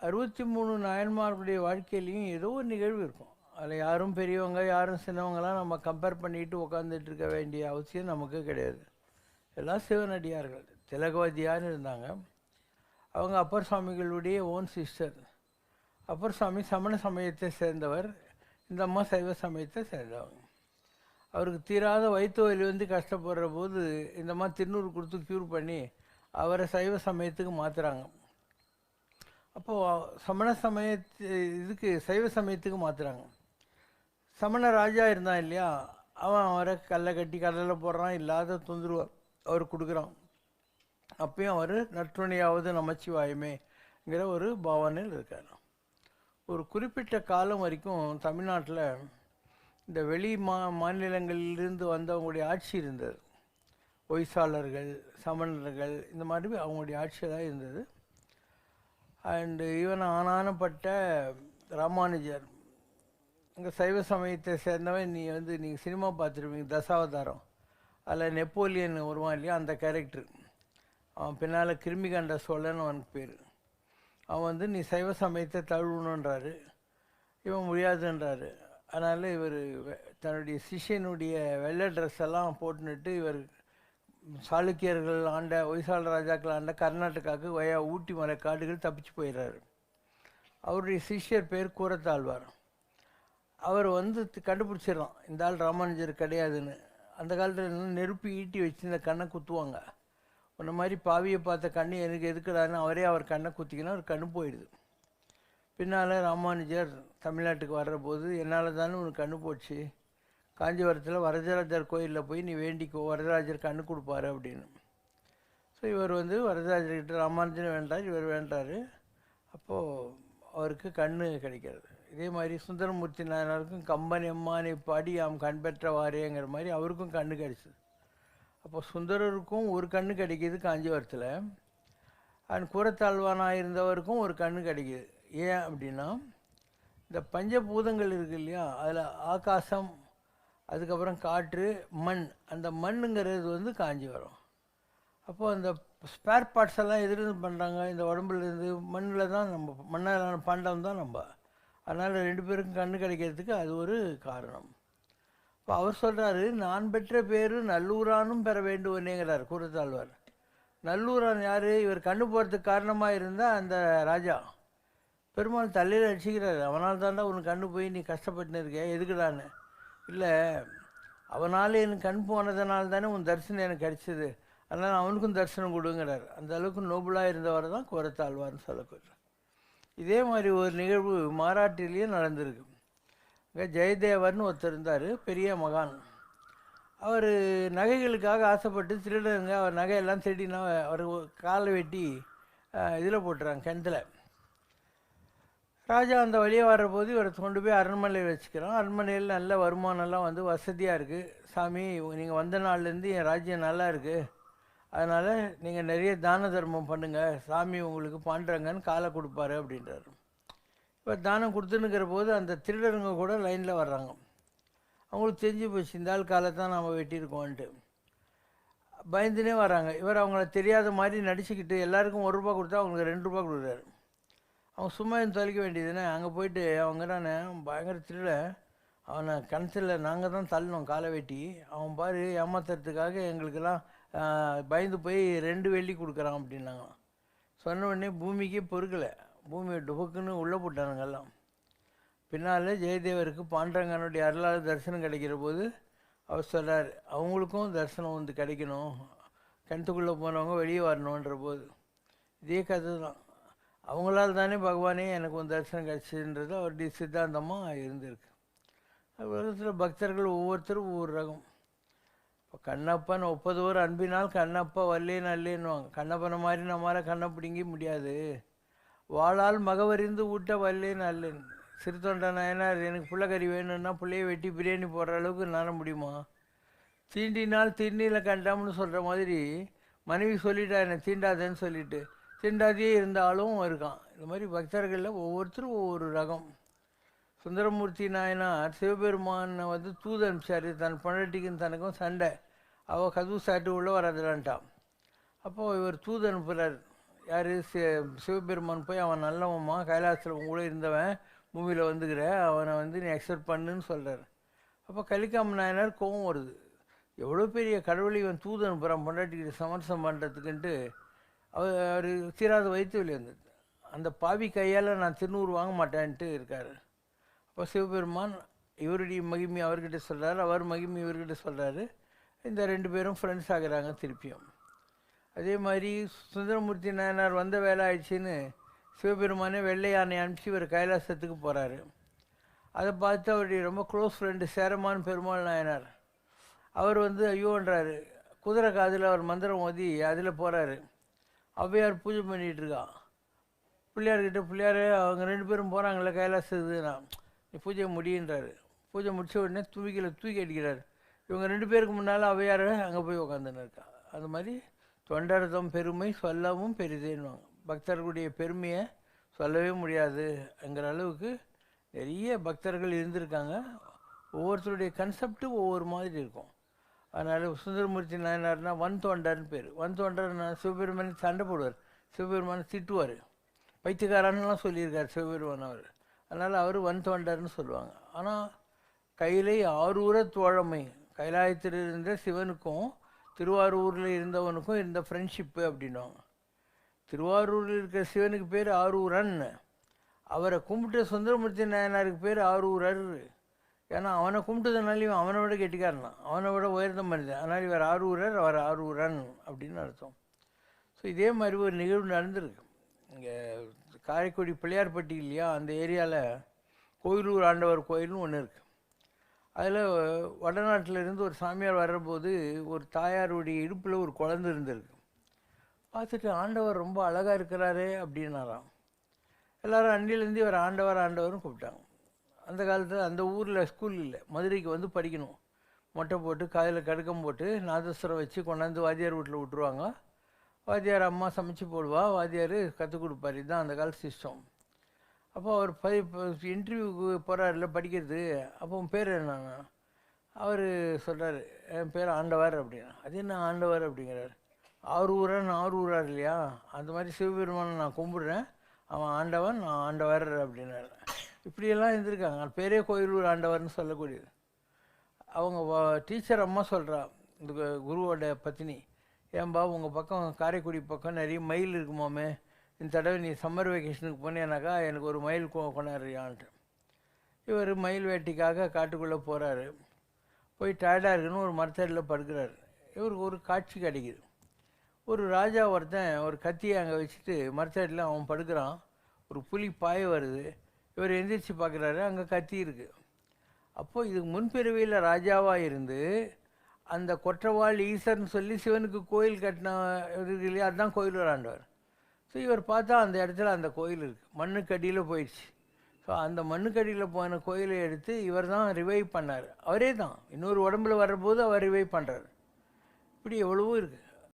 63 நாயன்மார்களுடைய வாழ்க்கையிலையும் ஏதோ ஒரு நிகழ்வு இருக்கும். அதில் யாரும் பெரியவங்க யாரும் சின்னவங்களாம் நம்ம கம்பேர் பண்ணிட்டு உட்காந்துட்டு இருக்க வேண்டிய அவசியம் நமக்கு கிடையாது. எல்லாம் சிவனடியார்கள். திலகவதியான்னு இருந்தாங்க. அவங்க அப்பர் சுவாமிகளுடைய ஓன் சிஸ்டர். அப்பர் சுவாமி சமண சமயத்தை சேர்ந்தவர், இந்த அம்மா சைவ சமயத்தை சேர்ந்தவங்க. அவருக்கு தீராத வயிற்று வலி வந்து கஷ்டப்படுற போது இந்த அம்மா திருநூறு கொடுத்து க்யூர் பண்ணி அவரை சைவ சமயத்துக்கு மாற்றுறாங்க. அப்போது சமண சமயத்து இதுக்கு சைவ சமயத்துக்கு மாற்றுறாங்க. சமண ராஜா இருந்தான் இல்லையா, அவன் அவரை கல்லை கட்டி கடலில் போடுறான், இல்லாத தொந்தரவு அவர் கொடுக்குறான். அப்பயும் அவர் நற்றுணையாவது நமச்சிவாயுமேங்கிற ஒரு பாவனையில் இருக்கார். ஒரு குறிப்பிட்ட காலம் வரைக்கும் தமிழ்நாட்டில் இந்த வெளி மாநிலங்களிலிருந்து வந்தவங்களுடைய ஆட்சி இருந்தது. ஒய்சாளர்கள், சமணர்கள், இந்த மாதிரி அவங்களுடைய ஆட்சி தான் இருந்தது. அண்டு ஈவன் ஆனானப்பட்ட ராமானுஜர், இங்கே சைவ சமயத்தை சேர்ந்தவன். நீங்கள் சினிமா பார்த்துருப்பீங்க தசாவதாரம், அதில் நெப்போலியன் வருவான் இல்லையா, அந்த கேரக்டர். அவன் பின்னால் கிருமிகண்ட சோழன் அவனுக்கு பேர். அவன் நீ சைவ சமயத்தை தழுவணுன்றாரு, இவன் முடியாதுன்றாரு. அதனால் இவர் தன்னுடைய சிஷ்யனுடைய வெள்ளை ட்ரெஸ் எல்லாம் போட்டுன்னுட்டு இவர் சாளுக்கியர்கள் ஆண்ட ஒய்சால ராஜாக்கள் ஆண்ட கர்நாடகாவுக்கு ஊட்டி மலை காடுகள் தப்பிச்சு போயிடுறாரு. அவருடைய சிஷ்யர் பேர் கூரத்தாழ்வார். அவர் கண்டுபிடிச்சிடறான் இந்த ஆள் ராமானுஜர் கிடையாதுன்னு. அந்த காலத்தில் நெருப்பு ஈட்டி வச்சு இந்த கண்ணை குத்துவாங்க. உன்ன மாதிரி பாவியை பார்த்த கண்ணு எனக்கு எதுக்குடான்னு அவரே அவர் கண்ணை குத்திக்கணும், அவர் கண்ணு போயிடுது. பின்னால் ராமானுஜர் தமிழ்நாட்டுக்கு வர்ற போது என்னால் தானே உனக்கு கண்ணு போச்சு, காஞ்சிபுரத்தில் வரதராஜர் கோயிலில் போய் நீ வேண்டிக்கோ, வரதராஜர் கண்ணு கொடுப்பாரு அப்படின்னு. ஸோ இவர் வரதராஜர்கிட்ட ராமானுஜன் வேண்டார், இவர் வேண்டார். அப்போது அவருக்கு கண்ணு கிடைக்கிறது. இதே மாதிரி சுந்தரமூர்த்தி நாயனாருக்கும் கம்பன் எம்மானை பாடி ஆம் கண் பெற்றவாரேங்கிற மாதிரி அவருக்கும் கண்ணு கிடைச்சிது. அப்போ சுந்தரருக்கும் ஒரு கண்ணு கிடைக்கிது காஞ்சிபுரத்தில், அண்ட் கூரத்தாழ்வானாக இருந்தவருக்கும் ஒரு கண்ணு கிடைக்கிது. ஏன் அப்படின்னா இந்த பஞ்சபூதங்கள் இருக்குது இல்லையா, அதில் ஆகாசம், அதுக்கப்புறம் காற்று, மண். அந்த மண்ணுங்கிறது காஞ்சிபுரம். அப்போது அந்த ஸ்பேர் பார்ட்ஸ் எல்லாம் எதுலேருந்து பண்ணுறாங்க, இந்த உடம்புலேருந்து மண்ணில் தான். நம்ம மண்ணாலான பாண்டம் தான் நம்ம. அதனால் ரெண்டு பேருக்கும் கண்ணு கிடைக்கிறதுக்கு அது ஒரு காரணம். இப்போ அவர் சொல்கிறாரு, நான் பெற்ற பேர் நல்லூரானும் பெற வேண்டுவனேங்கிறார் கூரத்தாழ்வார். நல்லூரான் யார்? இவர் கண்ணு போகிறதுக்கு காரணமாக இருந்தால் அந்த ராஜா பெருமாள் தலையில் அடிச்சுக்கிறாரு. அவனால் தாண்டா உனக்கு கண்ணு போய் நீ கஷ்டப்பட்டுன்னு இருக்க, எதுக்குடான்னு. இல்லை, அவனால் எனக்கு கண் போனதுனால தானே உன் தரிசனம் எனக்கு கிடைச்சிது, அதனால் அவனுக்கும் தரிசனம் கொடுங்கிறார். அந்த அளவுக்கு நோபலாக இருந்தவர் தான் கூரத்தாழ்வார்னு சொல்லக்கூடாது. இதே மாதிரி ஒரு நிகழ்வு மாராட்டிலேயே நடந்திருக்கு. இங்கே ஜெயதேவர்னு ஒருத்தர் இருந்தார், பெரிய மகான். அவர் நகைகளுக்காக ஆசைப்பட்டு திருடுங்க, அவர் நகையெல்லாம் திருடினா அவர் காலை வெட்டி இதில் போட்டுறாங்க, கிணத்துல. ராஜா அந்த வழியாக வர்றபோது இவரை கொண்டு போய் அரண்மனையில் வச்சுக்கிறான். அரண்மனையில் நல்ல வருமானம்லாம் வசதியாக இருக்குது. சாமி, நீங்கள் வந்த நாள்லேருந்து என் ராஜ்யம் நல்லா இருக்குது, அதனால் நீங்கள் நிறைய தான தர்மம் பண்ணுங்கள், சாமி உங்களுக்கு பாண்டுறங்கன்னு காலை கொடுப்பாரு அப்படின்றாரு. இப்போ தானம் கொடுத்துன்னுக்கிற போது அந்த திருடருங்க கூட லைனில் வர்றாங்க. அவங்களுக்கு தெரிஞ்சு போச்சு இந்த ஆள் காலத்தான் நாம் வெட்டியிருக்கோன்ட்டு. பயந்துனே வராங்க. இவர் அவங்கள தெரியாத மாதிரி நடிச்சுக்கிட்டு எல்லாருக்கும் ₹1 கொடுத்தா அவங்களுக்கு ₹2 கொடுக்குறாரு. அவங்க சும்மா தொலைக்க வேண்டியதுன்னு அங்கே போயிட்டு அவங்க தானே பயங்கர திருட, அவனை கிணத்துல நாங்கள் தான் தள்ளணும் காலை வெட்டி, அவன் பாரு ஏமாத்துறதுக்காக எங்களுக்கெல்லாம் பயந்து போய் 2 வெள்ளி கொடுக்குறான் அப்படின்னாங்க. சொன்ன உடனே பூமிக்கே பொறுக்கலை, பூமியை டுபக்குன்னு உள்ளே போட்டானுங்கெல்லாம். பின்னால் ஜெயதேவருக்கு பாண்டரங்கனுடைய அருளால் தரிசனம் கிடைக்கிற போது அவர் சொல்கிறார், அவங்களுக்கும் தரிசனம் கிடைக்கணும், கிணத்துக்குள்ளே போனவங்க வெளியே வரணுன்ற போது. இதே கதை தான், அவங்களால் தானே பகவானே எனக்கு தரிசனம் கிடச்சின்றது அவருடைய சித்தாந்தமாக இருந்திருக்கு. உலகத்தில் பக்தர்கள் ஒவ்வொருத்தரும் ஒவ்வொரு ரகம். இப்போ கண்ணப்பன் ஒப்பதோர் அன்பினால் கண்ணப்பா வல்லேன்னு அல்லேன்னுவாங்க. கண்ணப்பனை மாதிரி நம்மளால் கண்ணை பிடிங்க முடியாது, வாளால் மகவறிந்து ஊட்ட வல்லேன்னு அல்லேன். சிறுத்தொண்ட நாயனார் எனக்கு புள்ளக்கறி வேணும்னா பிள்ளையை வெட்டி பிரியாணி போடுற அளவுக்கு நான முடியுமா? தீண்டினால் தீண்டியில் கண்டாம்னு சொல்கிற மாதிரி மனைவி சொல்லிட்டா என்னை தீண்டாதேன்னு சொல்லிட்டு தீண்டாதே இருந்தாலும் இருக்கான். இந்த மாதிரி பக்தர்களில் ஒவ்வொருத்தரும் ஒவ்வொரு ரகம். சுந்தரமூர்த்தி நாயனார் சிவபெருமான் தூது அனுப்பிச்சார், தன் பொண்டாட்டிக்கும் தனக்கும் சண்டை, அவள் கதவு சாட்டு உள்ளே வராதுலான்ட்டான். அப்போது இவர் தூது அனுப்புகிறார், யார் சிவபெருமான் போய் அவன் நல்லவன்மா கைலாசத்தில் உன் கூட இருந்தவன் பூமியில் வந்துக்கிற அவனை வந்து நீ அக்செப்ட் பண்ணுன்னு சொல்கிறார். அப்போ கலிக்காம நாயனார் கோவம் வருது. எவ்வளோ பெரிய கடவுளை இவன் தூது அனுப்புகிறான் பொண்டாட்டிக்கிட்ட சமரசம் பண்ணுறதுக்குன்ட்டு அவர் தீராத வயிற்று வெளியே வந்தது. அந்த பாவி கையால் நான் திருநூறு வாங்க மாட்டேன்ட்டு இருக்கார். அப்போ சிவபெருமான் இவருடைய மகிமை அவர்கிட்ட சொல்கிறார், அவர் மகிமை இவர்கிட்ட சொல்கிறாரு. இந்த 2 பேரும் ஃப்ரெண்ட்ஸ் ஆகிறாங்க திருப்பியும். அதே மாதிரி சுந்தரமூர்த்தி நாயனார் வந்த வேலை ஆயிடுச்சின்னு சிவபெருமானே வெள்ளை யானை அனுப்பிச்சு இவர் கைலாசத்துக்கு போகிறாரு. அதை பார்த்து அவருடைய ரொம்ப க்ளோஸ் ஃப்ரெண்டு சேரமான் பெருமாள் நாயனார் அவர் வந்து ஐயோன்றாரு. குதிரை காதில் அவர் மந்திரம் ஓதி அதில் போகிறாரு. ஔவையார் பூஜை பண்ணிகிட்ருக்கா. பிள்ளையார்கிட்ட பிள்ளையார் அவங்க 2 பேரும் போகிறாங்களே கைலாசத்துக்குண்ணா நீ பூஜை முடியுன்றாரு. பூஜை முடித்த உடனே தூக்கி அடிக்கிறார். இவங்க 2 பேருக்கு முன்னால் ஔவையார் அங்கே போய் உக்காந்துன்னு இருக்கா. அது மாதிரி தொண்டர்தம் பெருமை சொல்லவும் பெரிதேன்னுவாங்க. பக்தர்களுடைய பெருமையை சொல்லவே முடியாதுங்கிற அளவுக்கு நிறைய பக்தர்கள் இருந்திருக்காங்க. ஒவ்வொருத்தருடைய கன்செப்டும் ஒவ்வொரு மாதிரி இருக்கும். அதனால் சுந்தரமூர்த்தி நாயனார்னா வன் தொண்டர்னு பேர். வன் தொண்டர்னா சிவபெருமானுக்கு சண்டை போடுவார், சிவபெருமானை திட்டுவார், பைத்தியக்காரன்லாம் சொல்லியிருக்கார் சிவபெருமான் அவர். அதனால் அவர் வன் தொண்டர்னு சொல்லுவாங்க. ஆனால் கையிலை ஆரூர தோழமை, கைலாயத்தில் இருந்த சிவனுக்கும் திருவாரூரில் இருந்தவனுக்கும் இருந்த ஃப்ரெண்ட்ஷிப்பு அப்படின்வாங்க. திருவாரூரில் இருக்கிற சிவனுக்கு பேர் ஆரூரன், அவரை கும்பிட்டு சுந்தரமூர்த்தி நாயனாருக்கு பேர் ஆரூரர். ஏன்னா அவனை கும்பிட்டதுனாலையும் அவனை விட கெட்டிக்காரனா, அவனை விட உயர்ந்த மனிதன், அதனால் இவர் ஆரூரர் அவர் ஆரூரன் அப்படின்னு அர்த்தம். ஸோ இதே மாதிரி ஒரு நிகழ்வு நடந்திருக்கு. இங்கே காரைக்குடி பிள்ளையார்பட்டி இல்லையா, அந்த ஏரியாவில் கோயிலூர் ஆண்டவர் கோயில்னு ஒன்று இருக்குது. அதில் வடநாட்டிலேருந்து ஒரு சாமியார் வர்றபோது ஒரு தாயாருடைய இடுப்பில் ஒரு குழந்தை இருந்திருக்கு. பார்த்துட்டு ஆண்டவர் ரொம்ப அழகாக இருக்கிறாரே அப்படின்னாராம். எல்லோரும் அன்னிலேருந்து இவர் ஆண்டவர்னு கூப்பிட்டாங்க. அந்த காலத்தில் அந்த ஊரில் ஸ்கூல் இல்லை, மதுரைக்கு வந்து படிக்கணும். மொட்டை போட்டு காதில் கடுக்கம் போட்டு நாதஸ்வரம் வச்சு கொண்டாந்து வாத்தியார் வீட்டில் விட்ருவாங்க. வாத்தியார் அம்மா சமைச்சு போடுவா, வாத்தியார் கற்றுக் கொடுப்பார். இதுதான் அந்த கால சிஸ்டம். அப்போ அவர் இன்டர்வியூக்கு போகிறாருல படிக்கிறது. அப்போ உன் பேர் என்னன்னா அவர் சொல்கிறார், என் பேர் ஆண்டவர் அப்படின்னா. அது என்ன ஆண்டவர் அப்படிங்கிறார். ஆரூரார் இல்லையா, அந்த மாதிரி சிவபெருமானை நான் கும்பிடுறேன், அவன் ஆண்டவன் நான் ஆண்டவர் அப்படின்னாரு. இப்படியெல்லாம் இருந்திருக்காங்க. பேரே கோயிலூர் ஆண்டவர்னு சொல்லக்கூடியது. அவங்க டீச்சர் அம்மா சொல்கிறா, இந்த குருவோட பத்தினி, ஏன்பா உங்கள் பக்கம் காரைக்குடி பக்கம் நிறைய மயில் இருக்குமாமே, இந்த தடவை நீ சம்மர் வெக்கேஷனுக்கு போனேனாக்கா எனக்கு ஒரு மயில் கொண்டாடுறியான்ட்டு. இவர் மயில் வேட்டிக்காக காட்டுக்குள்ளே போகிறாரு. போய் டயர்டாக இருக்குன்னு ஒரு மரத்தடியில் படுக்கிறாரு. இவருக்கு ஒரு காட்சி கிடைக்குது. ஒரு ராஜா ஒருத்தன் ஒரு கத்தியை அங்கே வச்சுட்டு மரத்தடியில் அவன் படுக்கிறான். ஒரு புலி பாய வருது. இவர் எந்திரிச்சு பார்க்குறாரு, அங்கே கத்தி இருக்குது. அப்போது இதுக்கு முன்பிறவியில் ராஜாவாக இருந்து அந்த கொற்றவாள் ஈசர்னு சொல்லி சிவனுக்கு கோயில் கட்டின இருக்கு இல்லையா, அதுதான் கோயிலூர் ஆண்டவர். ஸோ இவர் பார்த்தா அந்த இடத்துல அந்த கோயில் இருக்குது, மண்ணுக்கடியில் போயிடுச்சு. ஸோ அந்த மண்ணுக்கடியில் போன கோயிலை எடுத்து இவர் தான் ரிவைவ் பண்ணார். அவரே தான் இன்னொரு உடம்புல வர்றபோது அவர் ரிவைவ் பண்ணுறாரு. இப்படி எவ்வளவோ இருக்குது.